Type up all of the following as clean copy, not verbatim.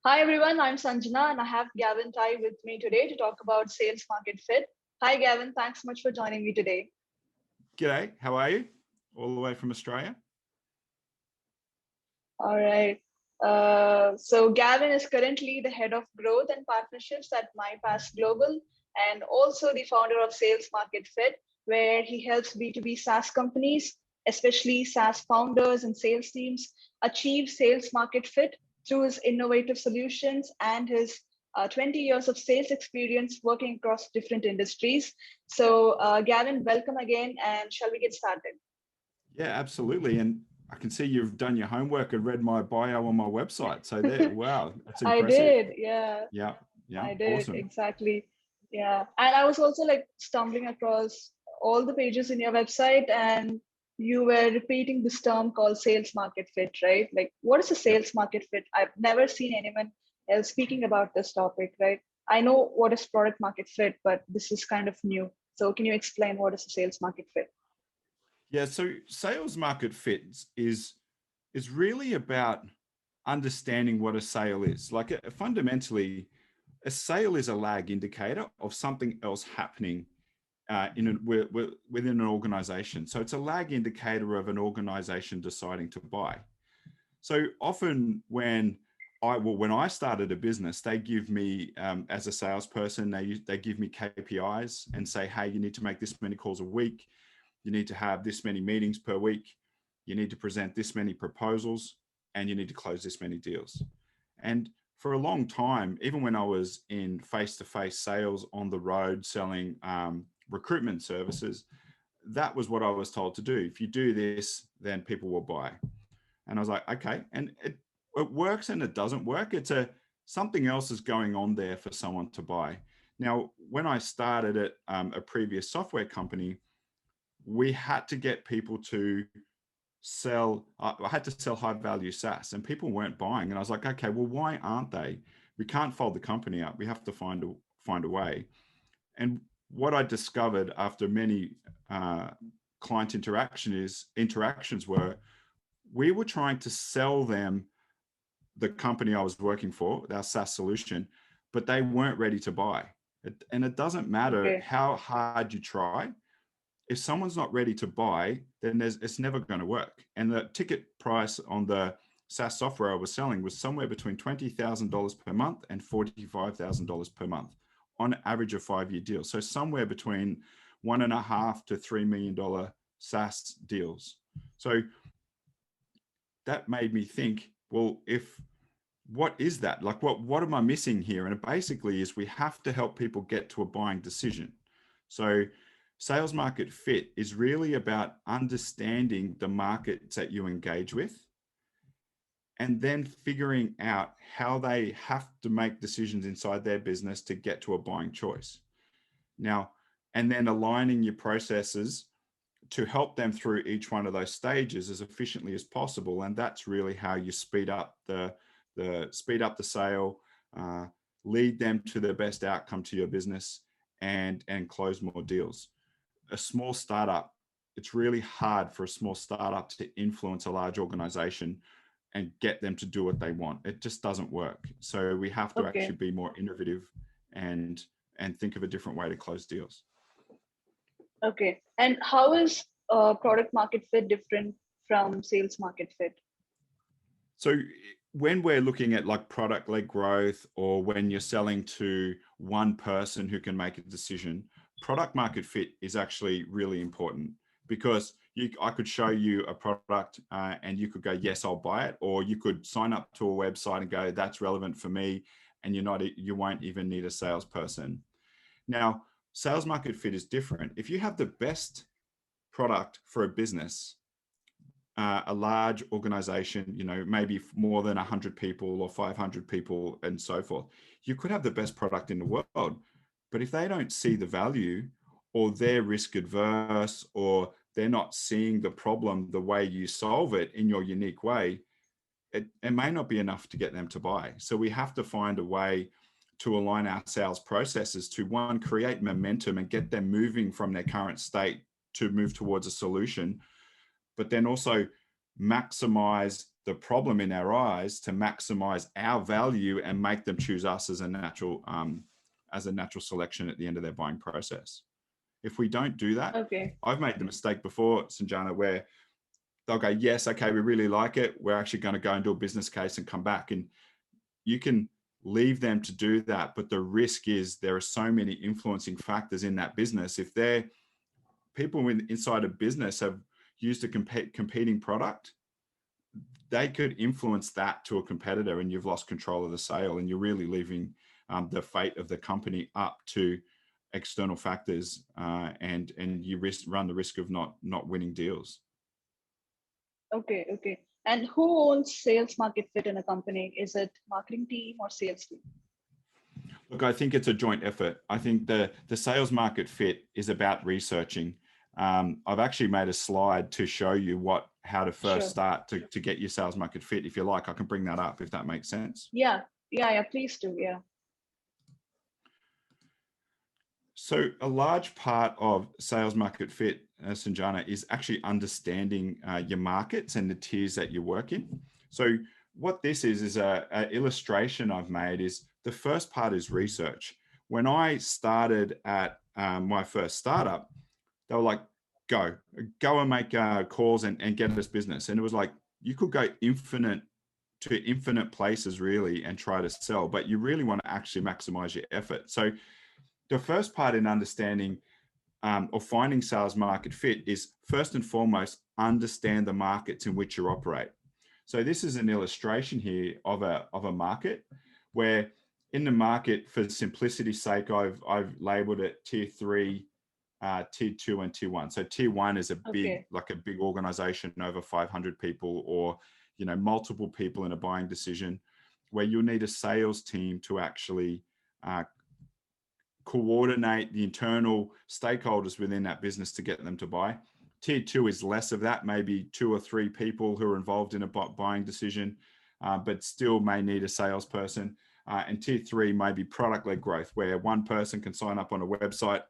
Hi everyone, I'm Sanjana and I have Gavin Tye with me today to talk about sales market fit. Hi Gavin, thanks so much for joining me today. G'day, how are you? All the way from Australia? All right. So Gavin is currently the head of growth and partnerships at MyPass Global and also the founder of Sales Market Fit, where he helps B2B SaaS companies, especially SaaS founders and sales teams, achieve sales market fit through his innovative solutions and his 20 years of sales experience working across different industries. So Gavin, welcome again, and shall we get started? Yeah, absolutely. And I can see you've done your homework and read my bio on my website. So there, wow, that's I impressive. did, yeah. Yeah, I did, awesome. exactly. Yeah. And I was also like stumbling across all the pages in your website, and you were repeating this term called sales market fit, right? Like, what is a Yep. sales market fit? I've never seen anyone else speaking about this topic, right? I know what is product market fit, but this is kind of new. So can you explain what is a sales market fit? Yeah, so sales market fit is really about understanding what a sale is. Like fundamentally, a sale is a lag indicator of something else happening within an organization. So it's a lag indicator of an organization deciding to buy. So often when I started a business, they give me as a salesperson, they give me KPIs and say, hey, you need to make this many calls a week. You need to have this many meetings per week. You need to present this many proposals, and you need to close this many deals. And for a long time, even when I was in face-to-face sales on the road selling recruitment services, that was what I was told to do. If you do this, then people will buy. And I was like, okay. And it works and it doesn't work. Something else is going on there for someone to buy. Now, when I started at a previous software company, we had to get people to sell. I had to sell high value SaaS, and people weren't buying. And I was like, okay, well, why aren't they? We can't fold the company up. We have to find a way. And what I discovered after many client interactions were, we were trying to sell them the company I was working for, our SaaS solution, but they weren't ready to buy. And it doesn't matter Okay. how hard you try. If someone's not ready to buy, then it's never going to work. And the ticket price on the SaaS software I was selling was somewhere between $20,000 per month and $45,000 per month on average of 5-year deals. So somewhere between $1.5 to $3 million SaaS deals. So that made me think, well, what is that? Like, what am I missing here? And it basically is we have to help people get to a buying decision. So sales market fit is really about understanding the markets that you engage with and then figuring out how they have to make decisions inside their business to get to a buying choice. Now, and then aligning your processes to help them through each one of those stages as efficiently as possible. And that's really how you speed up the sale, lead them to the best outcome to your business, and close more deals. A small startup, it's really hard for a small startup to influence a large organization and get them to do what they want. It just doesn't work. So we have to Okay. actually be more innovative and think of a different way to close deals. Okay. And how is product market fit different from sales market fit? So when we're looking at like product-led growth, or when you're selling to one person who can make a decision, product market fit is actually really important, because I could show you a product and you could go, yes, I'll buy it. Or you could sign up to a website and go, that's relevant for me. And you won't even need a salesperson. Now, sales market fit is different. If you have the best product for a business, a large organization, maybe more than 100 people or 500 people and so forth, you could have the best product in the world. But if they don't see the value, or they're risk adverse, or they're not seeing the problem the way you solve it in your unique way, it may not be enough to get them to buy. So we have to find a way to align our sales processes to, one, create momentum and get them moving from their current state to move towards a solution, but then also maximize the problem in their eyes to maximize our value and make them choose us as a natural selection at the end of their buying process. If we don't do that, Okay. I've made the mistake before, Sanjana, where they'll go, yes, okay, we really like it. We're actually going to go and do a business case and come back. And you can leave them to do that. But the risk is there are so many influencing factors in that business. If they're people inside a business have used a competing product, they could influence that to a competitor and you've lost control of the sale, and you're really leaving the fate of the company up to external factors, and you run the risk of not winning deals. Okay. Okay. And who owns sales market fit in a company? Is it marketing team or sales team? Look, I think it's a joint effort. I think the sales market fit is about researching. I've actually made a slide to show you how to first start to get your sales market fit. If you like, I can bring that up if that makes sense. Yeah. Please do. Yeah. So a large part of sales market fit, Sanjana, is actually understanding your markets and the tiers that you work in. So what this is a illustration I've made is the first part is research. When I started at my first startup, they were like, go and make calls and get us business. And it was like, you could go infinite places really and try to sell, but you really want to actually maximize your effort. So the first part in understanding or finding sales market fit is first and foremost, understand the markets in which you operate. So this is an illustration here of a market where in the market, for simplicity's sake, I've labeled it tier 3, tier 2 and tier 1. So tier 1 is a big organization, over 500 people, or multiple people in a buying decision, where you'll need a sales team to actually coordinate the internal stakeholders within that business to get them to buy. Tier 2 is less of that, maybe 2 or 3 people who are involved in a buying decision, but still may need a salesperson. And tier 3 may be product-led growth, where one person can sign up on a website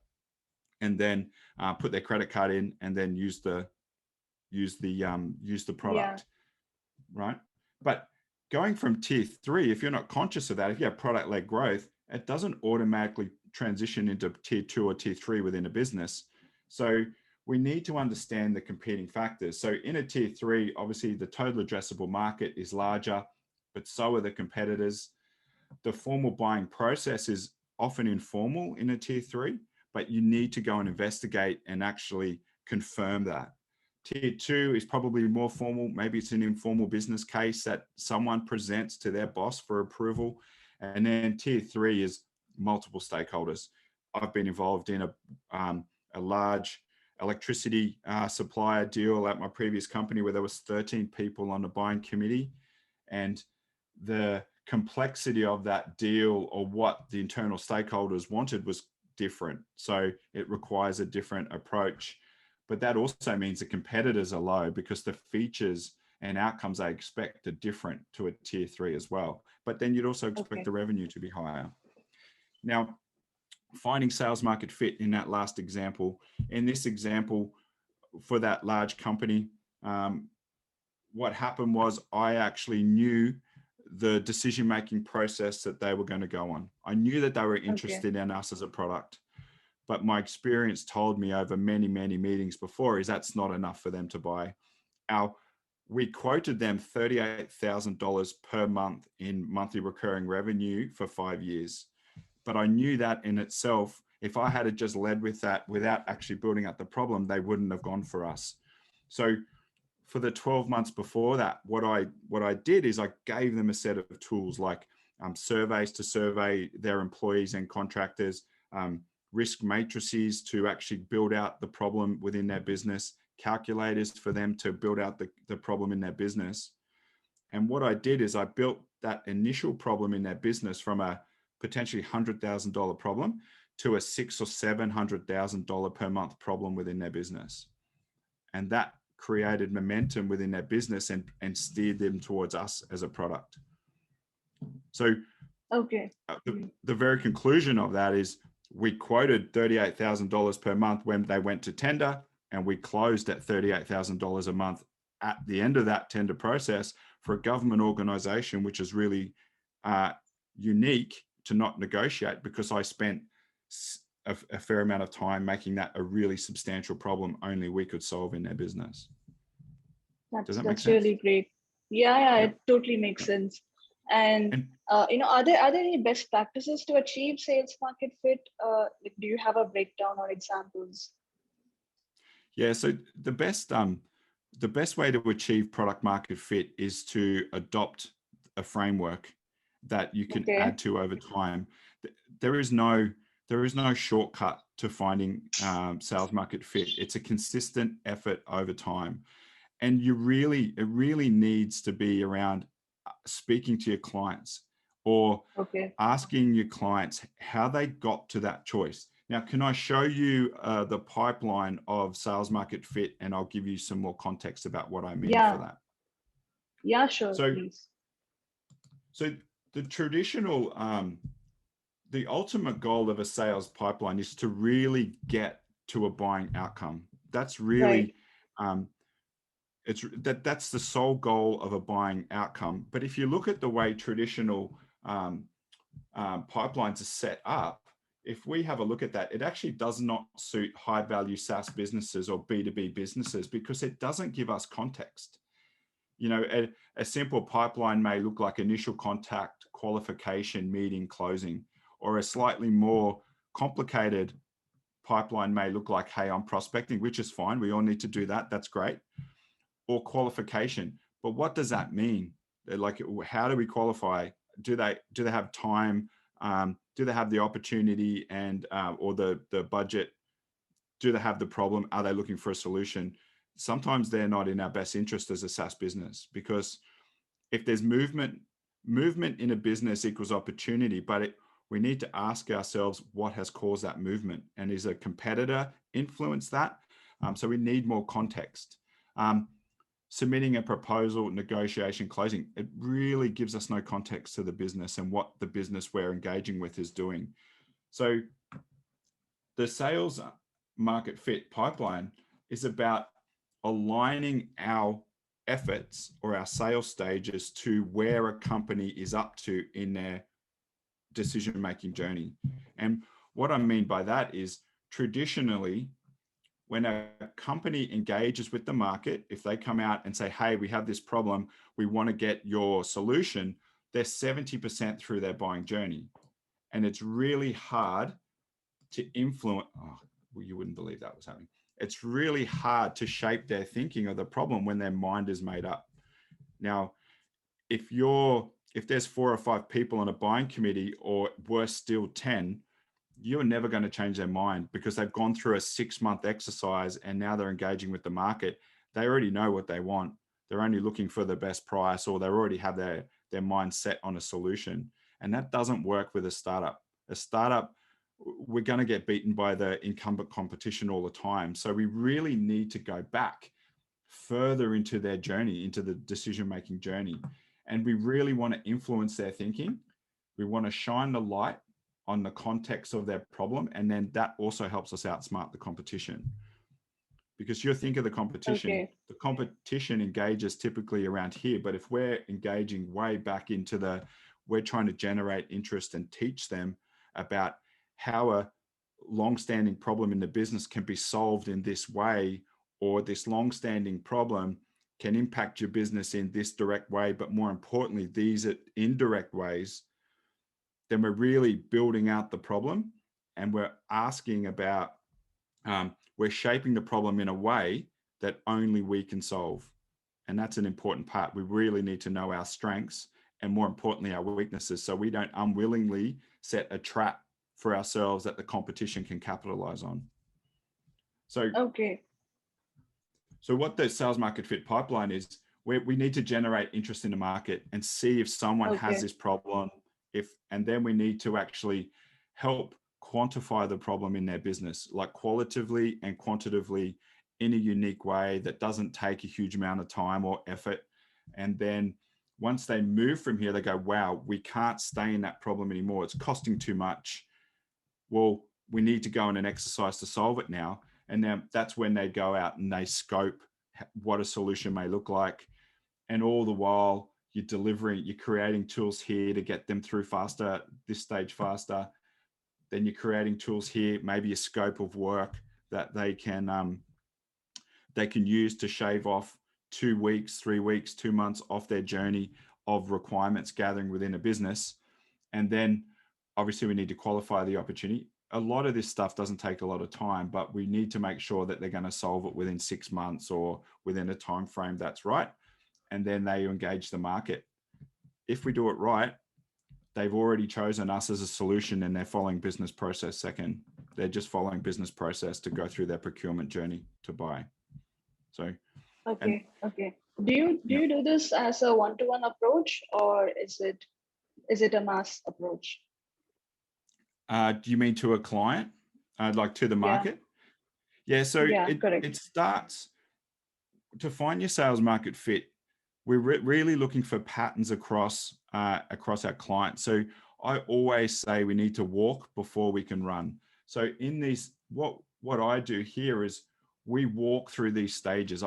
and then put their credit card in and then use the product, right? But going from tier 3, if you're not conscious of that, if you have product-led growth, it doesn't automatically transition into tier 2 or tier 3 within a business. So we need to understand the competing factors. So in a tier 3, obviously the total addressable market is larger, but so are the competitors. The formal buying process is often informal in a tier 3, but you need to go and investigate and actually confirm that. Tier 2 is probably more formal. Maybe it's an informal business case that someone presents to their boss for approval. And then tier 3 is multiple stakeholders. I've been involved in a large electricity supplier deal at my previous company where there was 13 people on the buying committee, and the complexity of that deal or what the internal stakeholders wanted was different. So it requires a different approach, but that also means the competitors are low because the features and outcomes they expect are different to a tier 3 as well. But then you'd also expect the revenue to be higher. Now, finding sales market fit in that last example, in this example for that large company, what happened was I actually knew the decision-making process that they were going to go on. I knew that they were interested in us as a product, but my experience told me over many, many meetings before is that's not enough for them to buy. We quoted them $38,000 per month in monthly recurring revenue for 5 years. But I knew that in itself, if I had just led with that without actually building up the problem, they wouldn't have gone for us. So for the 12 months before that, what I did is I gave them a set of tools like surveys to survey their employees and contractors, risk matrices to actually build out the problem within their business, calculators for them to build out the problem in their business. And what I did is I built that initial problem in their business from a potentially $100,000 problem to a $600,000 or $700,000 per month problem within their business. And that created momentum within their business and steered them towards us as a product. So the very conclusion of that is we quoted $38,000 per month when they went to tender, and we closed at $38,000 a month at the end of that tender process for a government organization, which is really unique to not negotiate, because I spent a fair amount of time making that a really substantial problem only we could solve in their business. Does that make sense? Really great. Yeah, Yep. it totally makes sense. And are there any best practices to achieve sales market fit? Do you have a breakdown or examples? Yeah, so the best way to achieve product market fit is to adopt a framework that you can add to over time. There is no shortcut to finding sales market fit. It's a consistent effort over time, and it really needs to be around speaking to your clients or asking your clients how they got to that choice. Now, can I show you the pipeline of sales market fit, and I'll give you some more context about what I mean for that. Yeah, sure, please. So the traditional, the ultimate goal of a sales pipeline is to really get to a buying outcome. That's really, that's the sole goal of a buying outcome. But if you look at the way traditional pipelines are set up, if we have a look at that, it actually does not suit high value SaaS businesses or B2B businesses, because it doesn't give us context. You know, a simple pipeline may look like initial contact, qualification, meeting, closing, or a slightly more complicated pipeline may look like, hey, I'm prospecting, which is fine. We all need to do that. That's great. Or qualification. But what does that mean? Like, how do we qualify? Do they have time? Do they have the opportunity and or the budget? Do they have the problem? Are they looking for a solution? Sometimes they're not in our best interest as a SaaS business, because if there's movement in a business equals opportunity, but we need to ask ourselves what has caused that movement, and is a competitor influence that? So we need more context. Submitting a proposal, negotiation, closing, it really gives us no context to the business and what the business we're engaging with is doing. So the sales market fit pipeline is about aligning our efforts or our sales stages to where a company is up to in their decision-making journey. And what I mean by that is, traditionally, when a company engages with the market, if they come out and say, hey, we have this problem, we want to get your solution, they're 70% through their buying journey. And it's really hard to influence, well, you wouldn't believe that was happening. It's really hard to shape their thinking of the problem when their mind is made up. Now, if there's 4 or 5 people on a buying committee, or worse still 10, you're never going to change their mind, because they've gone through a 6-month exercise and now they're engaging with the market. They already know what they want. They're only looking for the best price, or they already have their mind set on a solution. And that doesn't work with a startup. A startup, we're going to get beaten by the incumbent competition all the time. So we really need to go back further into their journey, into the decision-making journey. And we really want to influence their thinking. We want to shine the light on the context of their problem. And then that also helps us outsmart the competition. Because you think of the competition, the competition engages typically around here. But if we're engaging way back into we're trying to generate interest and teach them about how a long-standing problem in the business can be solved in this way, or this long-standing problem can impact your business in this direct way, but more importantly, these indirect ways, then we're really building out the problem, and we're asking about, we're shaping the problem in a way that only we can solve. And that's an important part. We really need to know our strengths and, more importantly, our weaknesses, so we don't unwillingly set a trap for ourselves that the competition can capitalize on. So, so what the sales market fit pipeline is, we need to generate interest in the market and see if someone has this problem, and then we need to actually help quantify the problem in their business, like qualitatively and quantitatively, in a unique way that doesn't take a huge amount of time or effort. And then once they move from here, they go, wow, we can't stay in that problem anymore. It's costing too much. Well, we need to go on an exercise to solve it now. And then that's when they go out and they scope what a solution may look like. And all the while, you're delivering, you're creating tools here to get them through faster, this stage faster. Then you're creating tools here, maybe a scope of work that they can use to shave off 2 weeks, 3 weeks, 2 months off their journey of requirements gathering within a business. And then obviously we need to qualify the opportunity. A lot of this stuff doesn't take a lot of time, but we need to make sure that they're going to solve it within 6 months or within a time frame that's right. And then they engage the market. If we do it right, they've already chosen us as a solution and they're following business process second. They're just following business process to go through their procurement journey to buy. So, okay. Do you do this as a one-to-one approach, or is it a mass approach? Do you mean to a client, like to the market? Yeah. So correct. it starts to find your sales market fit. We're really looking for patterns across our clients. So I always say we need to walk before we can run. So in these, what I do here is we walk through these stages.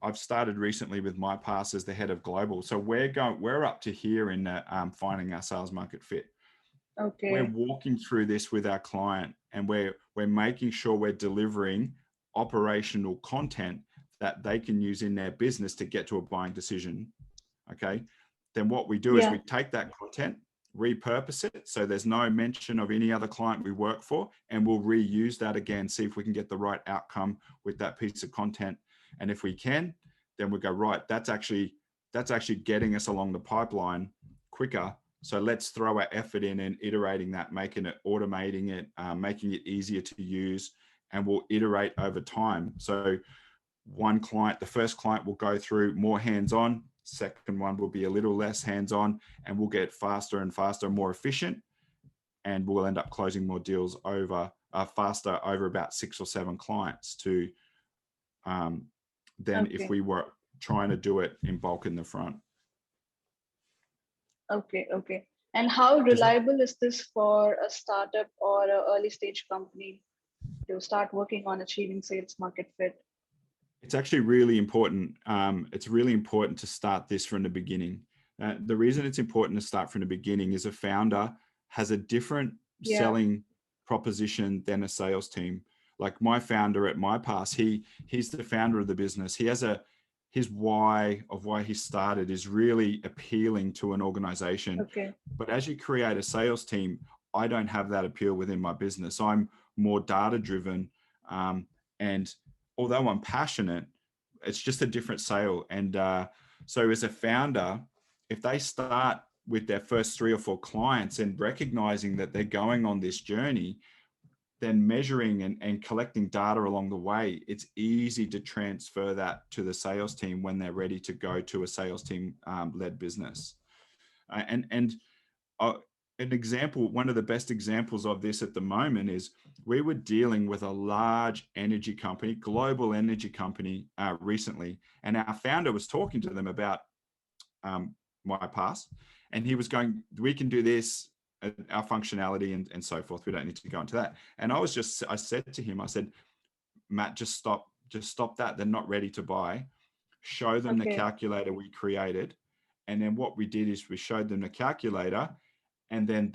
I've started recently with MyPass as the head of global. So we're up to here in finding our sales market fit. Okay. We're walking through this with our client, and we're making sure we're delivering operational content that they can use in their business to get to a buying decision. Okay. Then what we do is we take that content, repurpose it, so there's no mention of any other client we work for, and we'll reuse that again, see if we can get the right outcome with that piece of content. And if we can, then we go, right, that's actually getting us along the pipeline quicker. So let's throw our effort in iterating that, making it, automating it, making it easier to use, and we'll iterate over time. So one client, the first client will go through more hands-on, second one will be a little less hands-on, and we'll get faster and faster, more efficient, and we'll end up closing more deals faster over about 6 or 7 clients to than if we were trying to do it in bulk in the front. Okay. And how reliable is this for a startup or an early stage company to start working on achieving sales market fit? It's actually really important. It's really important to start this from the beginning. The reason it's important to start from the beginning is a founder has a different selling proposition than a sales team. Like my founder at MyPass, he's the founder of the business. He has his why he started is really appealing to an organization. Okay. But as you create a sales team, I don't have that appeal within my business. I'm more data driven, and although I'm passionate, it's just a different sale. And so as a founder, if they start with their first 3 or 4 clients and recognizing that they're going on this journey, then measuring and collecting data along the way, it's easy to transfer that to the sales team when they're ready to go to a sales team led business. An example, one of the best examples of this at the moment is we were dealing with a large energy company, global energy company recently, and our founder was talking to them about MyPass, and he was going, we can do this, our functionality and so forth. We don't need to go into that. And I said to him, I said, Matt, just stop that. They're not ready to buy. Show them the calculator we created. And then what we did is we showed them the calculator, and then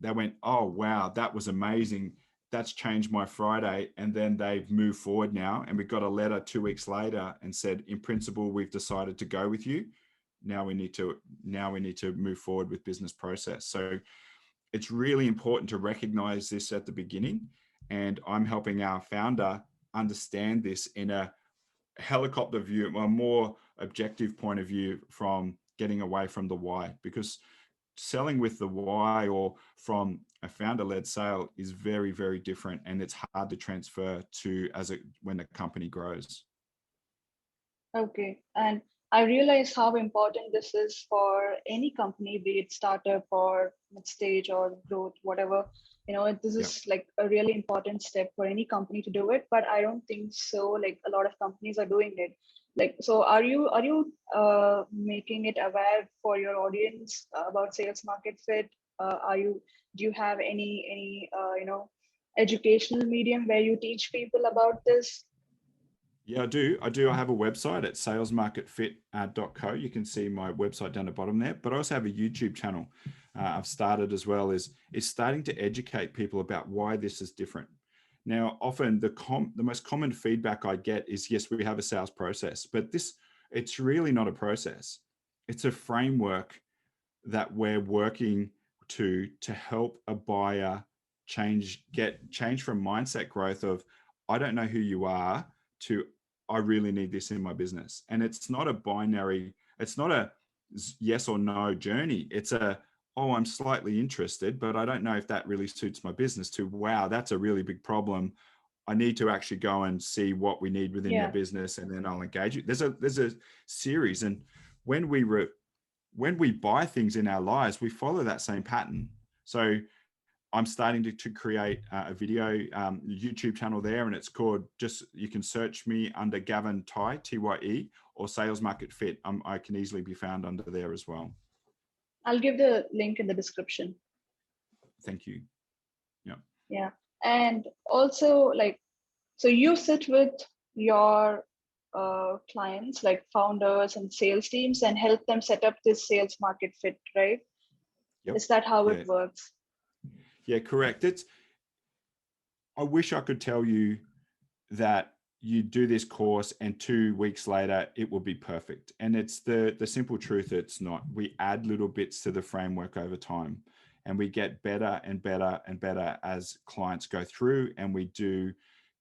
they went, oh, wow, that was amazing. That's changed my Friday. And then they've moved forward now. And we got a letter 2 weeks later and said, in principle, we've decided to go with you. Now we need to move forward with business process. So it's really important to recognize this at the beginning. And I'm helping our founder understand this in a helicopter view, a more objective point of view, from getting away from the why, because selling with the why or from a founder-led sale is very, very different, and it's hard to transfer to when a company grows. Okay. And I realize how important this is for any company, be it startup or mid-stage or growth, whatever. This is like a really important step for any company to do it, but I don't think so. Like a lot of companies are doing it. Like, so are you making it aware for your audience about sales market fit? Do you have any educational medium where you teach people about this? Yeah, I do. I have a website at salesmarketfit.co. You can see my website down the bottom there, but I also have a YouTube channel I've started as well, is starting to educate people about why this is different. Now, often the most common feedback I get is, yes, we have a sales process, but it's really not a process. It's a framework that we're working to help a buyer get change from mindset growth of, I don't know who you are, to, I really need this in my business. And it's not a binary, it's not a yes or no journey. It's a, oh, I'm slightly interested, but I don't know if that really suits my business, to, wow, that's a really big problem. I need to actually go and see what we need within their Yeah. business, and then I'll engage you. There's a series. And when we buy things in our lives, we follow that same pattern. So I'm starting to create a video YouTube channel there, and it's called, just, you can search me under Gavin Tye, Tye, or Sales Market Fit. I can easily be found under there as well. I'll give the link in the description. Thank you. Yeah. Yeah. And also, like, so you sit with your clients, like founders and sales teams, and help them set up this sales market fit, right? Yep. Is that how Yeah. it works? Yeah, correct. I wish I could tell you that you do this course and 2 weeks later it will be perfect. And it's the simple truth, it's not. We add little bits to the framework over time, and we get better and better and better as clients go through, and we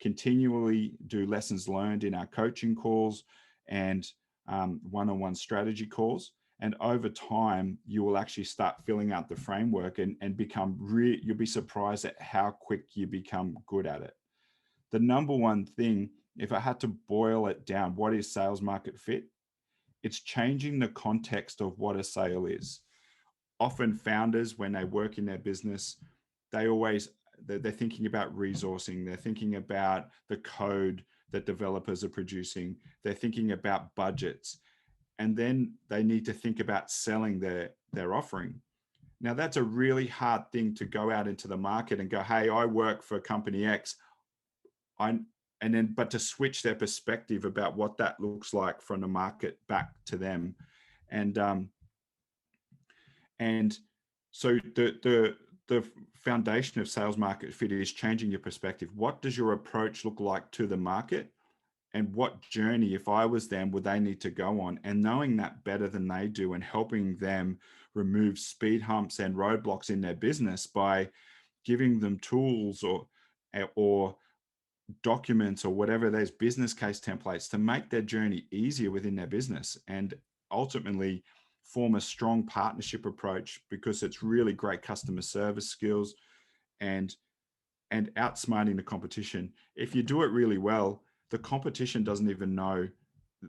continually do lessons learned in our coaching calls and one-on-one strategy calls. And over time, you will actually start filling out the framework and you'll be surprised at how quick you become good at it. The number one thing, if I had to boil it down, what is sales market fit? It's changing the context of what a sale is. Often founders, when they work in their business, they're thinking about resourcing. They're thinking about the code that developers are producing. They're thinking about budgets. And then they need to think about selling their offering. Now, that's a really hard thing to go out into the market and go, hey, I work for company X. But to switch their perspective about what that looks like from the market back to them. And so the foundation of sales market fit is changing your perspective. What does your approach look like to the market? And what journey, if I was them, would they need to go on? And knowing that better than they do, and helping them remove speed humps and roadblocks in their business by giving them tools or documents or whatever, there's business case templates to make their journey easier within their business, and ultimately form a strong partnership approach, because it's really great customer service skills and outsmarting the competition. If you do it really well, the competition doesn't even know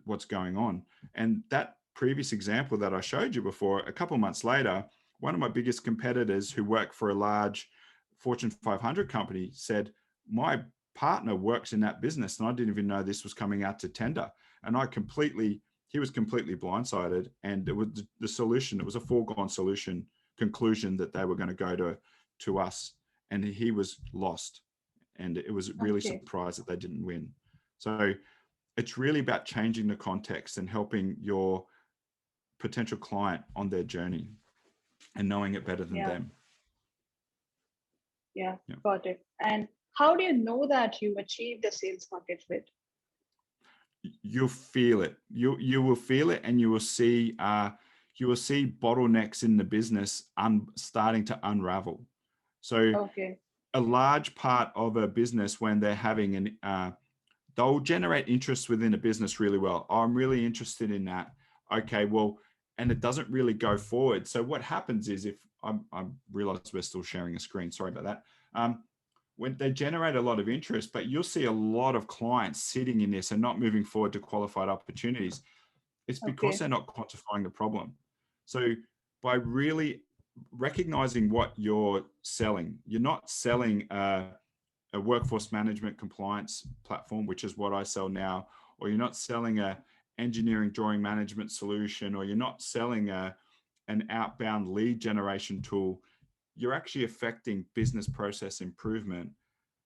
what's going on. And that previous example that I showed you before, a couple of months later, one of my biggest competitors, who worked for a large Fortune 500 company, said, my partner works in that business and I didn't even know this was coming out to tender. And he was completely blindsided. And it was the solution, it was a foregone solution conclusion that they were going to go to us. And he was lost. And it was really Okay. surprised that they didn't win. So it's really about changing the context and helping your potential client on their journey and knowing it better than Yeah. them. Yeah. Yeah. Got it. And how do you know that you achieved the sales market fit? You'll feel it. You will feel it, and you will see bottlenecks in the business starting to unravel. So Okay. a large part of a business, when they're having they'll generate interest within a business really well. Oh, I'm really interested in that. Okay, well, and it doesn't really go forward. So what happens is, if I realize we're still sharing a screen, sorry about that. When they generate a lot of interest, but you'll see a lot of clients sitting in this and not moving forward to qualified opportunities. It's because Okay. they're not quantifying the problem. So by really recognizing what you're selling, you're not selling a workforce management compliance platform, which is what I sell now, or you're not selling a engineering drawing management solution, or you're not selling an outbound lead generation tool. You're actually affecting business process improvement.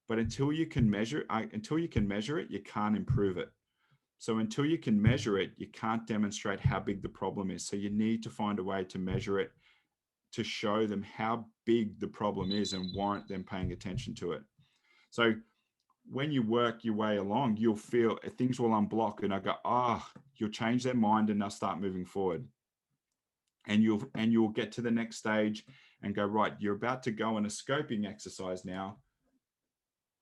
But until you can measure it, you can't improve it. So until you can measure it, you can't demonstrate how big the problem is. So you need to find a way to measure it, to show them how big the problem is and warrant them paying attention to it. So when you work your way along, you'll feel things will unblock and I go, you'll change their mind and they'll start moving forward. And you'll get to the next stage and go, right, you're about to go on a scoping exercise now.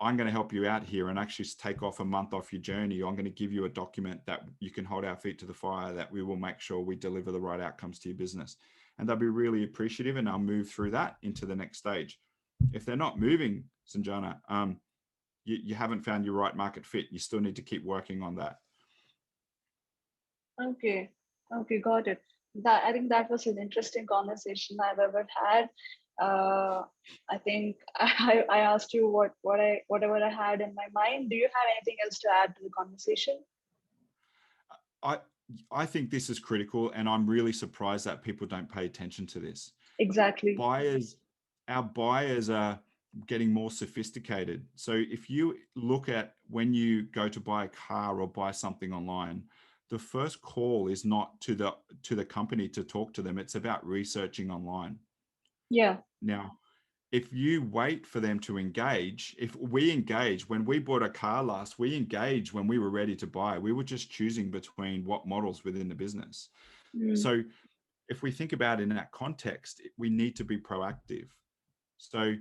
I'm going to help you out here and actually take off a month off your journey. I'm going to give you a document that you can hold our feet to the fire, that we will make sure we deliver the right outcomes to your business. And they'll be really appreciative and I'll move through that into the next stage. If they're not moving, Sanjana, you haven't found your right market fit. You still need to keep working on that. Okay, got it. I think that was an interesting conversation I've ever had. I think I asked you whatever I had in my mind. Do you have anything else to add to the conversation? I think this is critical, and I'm really surprised that people don't pay attention to this. Exactly. Our buyers are getting more sophisticated. So if you look at when you go to buy a car or buy something online, the first call is not to the company to talk to them. It's about researching online. Yeah. Now, if you wait for them to engage, if we engage, when we bought a car last, we engaged when we were ready to buy. We were just choosing between what models within the business. So if we think about it in that context, we need to be proactive. So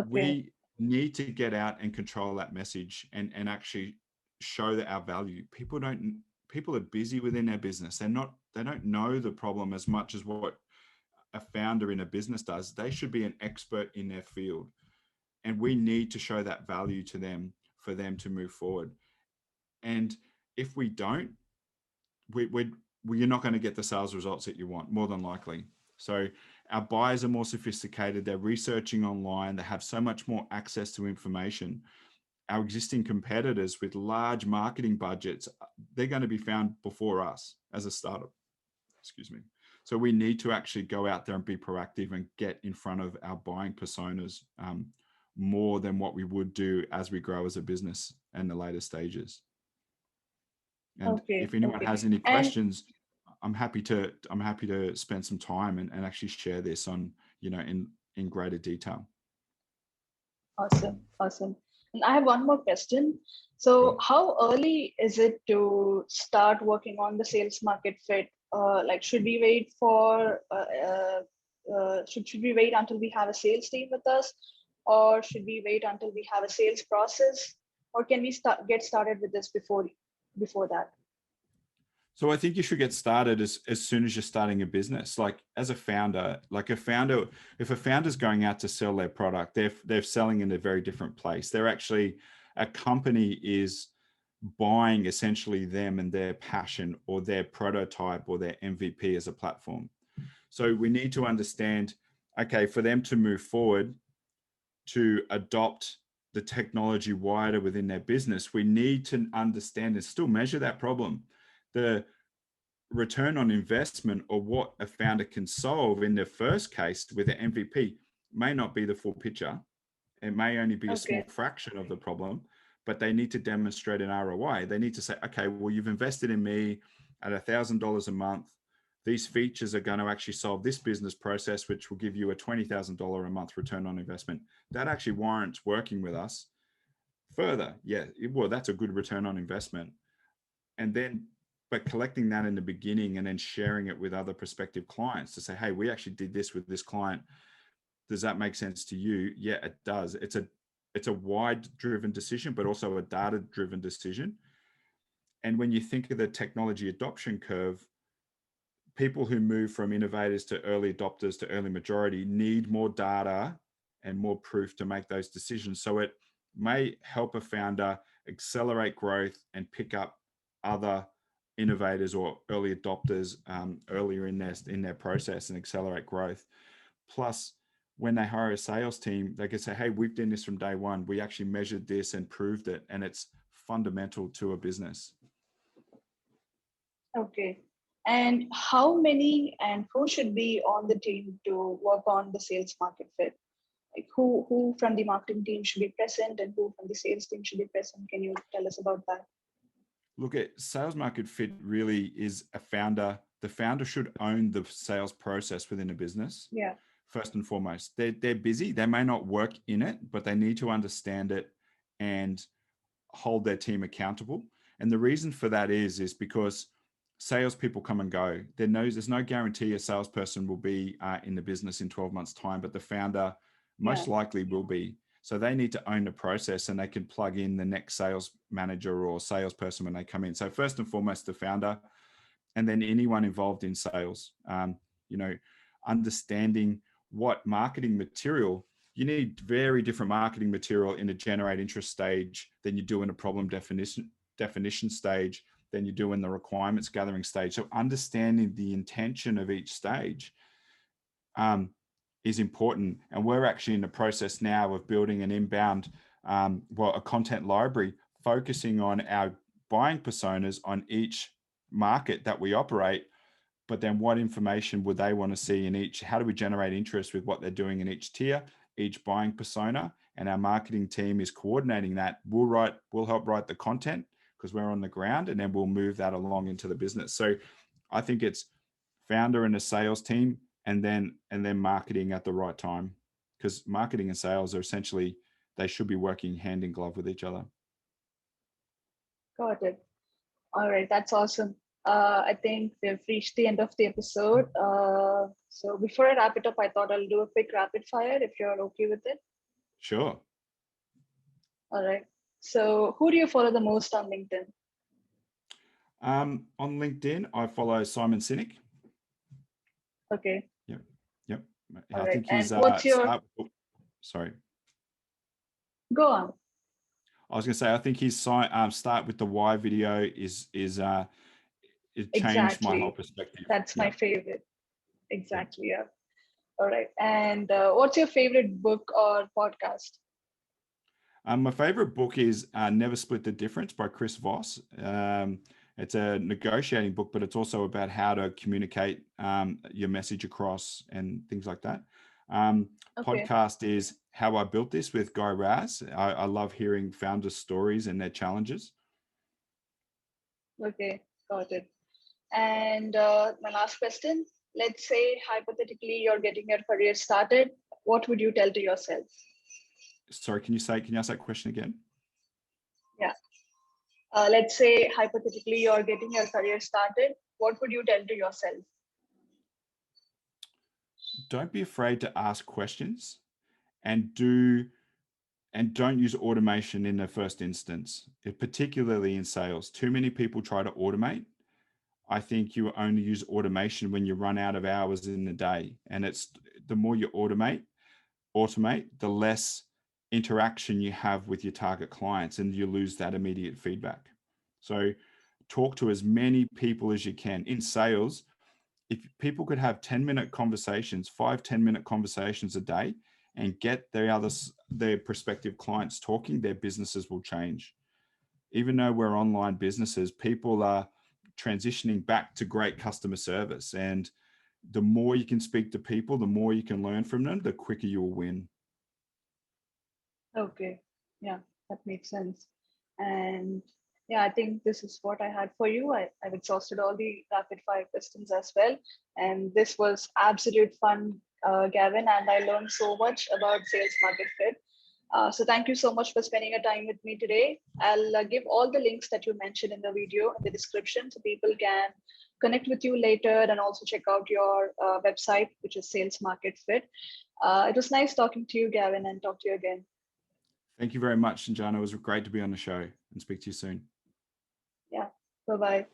we need to get out and control that message and actually show that our value. People are busy within their business. They don't know the problem as much as what a founder in a business does. They should be an expert in their field. And we need to show that value to them for them to move forward. And if we don't, you're not going to get the sales results that you want, more than likely. So our buyers are more sophisticated. They're researching online. They have so much more access to information. Our existing competitors with large marketing budgets, they're going to be found before us as a startup. Excuse me. So we need to actually go out there and be proactive and get in front of our buying personas more than what we would do as we grow as a business in the later stages. And if anyone has any questions, I'm happy to spend some time and actually share this on, in greater detail. Awesome. And I have one more question. So how early is it to start working on the sales market fit? Should we wait for should we wait until we have a sales team with us, or should we wait until we have a sales process, or can we get started with this before that? So I think you should get started as soon as you're starting a business. Like as a founder, if a founder's going out to sell their product, they're selling in a very different place. A company is buying essentially them and their passion or their prototype or their MVP as a platform. So we need to understand, okay, for them to move forward, to adopt the technology wider within their business, we need to understand and still measure that problem. The return on investment or what a founder can solve in their first case with an MVP may not be the full picture. It may only be a small fraction of the problem, but they need to demonstrate an ROI. They need to say, okay, well, you've invested in me at $1,000 a month. These features are going to actually solve this business process, which will give you a $20,000 a month return on investment. That actually warrants working with us further. Yeah, well, that's a good return on investment. But collecting that in the beginning and then sharing it with other prospective clients to say, hey, we actually did this with this client. Does that make sense to you? Yeah, it does. It's a wide-driven decision, but also a data-driven decision. And when you think of the technology adoption curve, people who move from innovators to early adopters to early majority need more data and more proof to make those decisions. So it may help a founder accelerate growth and pick up other innovators or early adopters earlier in their process and accelerate growth. Plus, when they hire a sales team, they can say, hey, we've done this from day one. We actually measured this and proved it, and it's fundamental to a business. Okay. And how many and who should be on the team to work on the sales market fit? Like who from the marketing team should be present and who from the sales team should be present? Can you tell us about that? Look, at sales market fit really is a founder. The founder should own the sales process within a business. Yeah. First and foremost, they're busy. They may not work in it, but they need to understand it and hold their team accountable. And the reason for that is because salespeople come and go. There's no guarantee a salesperson will be in the business in 12 months' time, but the founder most likely will be. So they need to own the process, and they can plug in the next sales manager or salesperson when they come in. So first and foremost, the founder, and then anyone involved in sales. Understanding what marketing material you need. Very different marketing material in a generate interest stage than you do in a problem definition stage, than you do in the requirements gathering stage. So understanding the intention of each stage is important. And we're actually in the process now of building an inbound, a content library focusing on our buying personas on each market that we operate. But then what information would they want to see in each? How do we generate interest with what they're doing in each tier, each buying persona? And our marketing team is coordinating that. We'll help write the content because we're on the ground, and then we'll move that along into the business. So I think it's founder and a sales team, and then marketing at the right time, because marketing and sales are essentially, they should be working hand in glove with each other. Got it. All right, that's awesome. I think we've reached the end of the episode. So before I wrap it up, I thought I'll do a quick rapid fire if you're okay with it. Sure. All right. So who do you follow the most on LinkedIn? On LinkedIn, I follow Simon Sinek. Okay. Yep. All I right. think he's. And what's your? Sorry. Go on. I was going to say, I think his start with the why video it changed my whole perspective. That's my favorite. Exactly. Yeah. All right. And what's your favorite book or podcast? My favorite book is Never Split the Difference by Chris Voss. It's a negotiating book, but it's also about how to communicate your message across and things like that. Podcast is How I Built This with Guy Raz. I love hearing founders' stories and their challenges. Okay, got it. And my last question, let's say hypothetically you're getting your career started. What would you tell to yourself? Sorry, can you ask that question again? Yeah. Let's say hypothetically you're getting your career started. What would you tell to yourself? Don't be afraid to ask questions, and don't use automation in the first instance, particularly in sales. Too many people try to automate. I think you only use automation when you run out of hours in the day. And it's the more you automate, the less interaction you have with your target clients, and you lose that immediate feedback. So talk to as many people as you can. In sales, if people could have 10-minute conversations, 5-10-minute conversations a day, and get their prospective clients talking, their businesses will change. Even though we're online businesses, people are transitioning back to great customer service. And the more you can speak to people, the more you can learn from them, the quicker you will win. Okay. Yeah, that makes sense. And yeah, I think this is what I had for you. I've exhausted all the rapid fire questions as well. And this was absolute fun, Gavin, and I learned so much about sales market fit. So thank you so much for spending your time with me today. I'll give all the links that you mentioned in the video in the description so people can connect with you later and also check out your website, which is Sales Market Fit. It was nice talking to you, Gavin, and talk to you again. Thank you very much, Sanjana. It was great to be on the show, and speak to you soon. Yeah, bye-bye.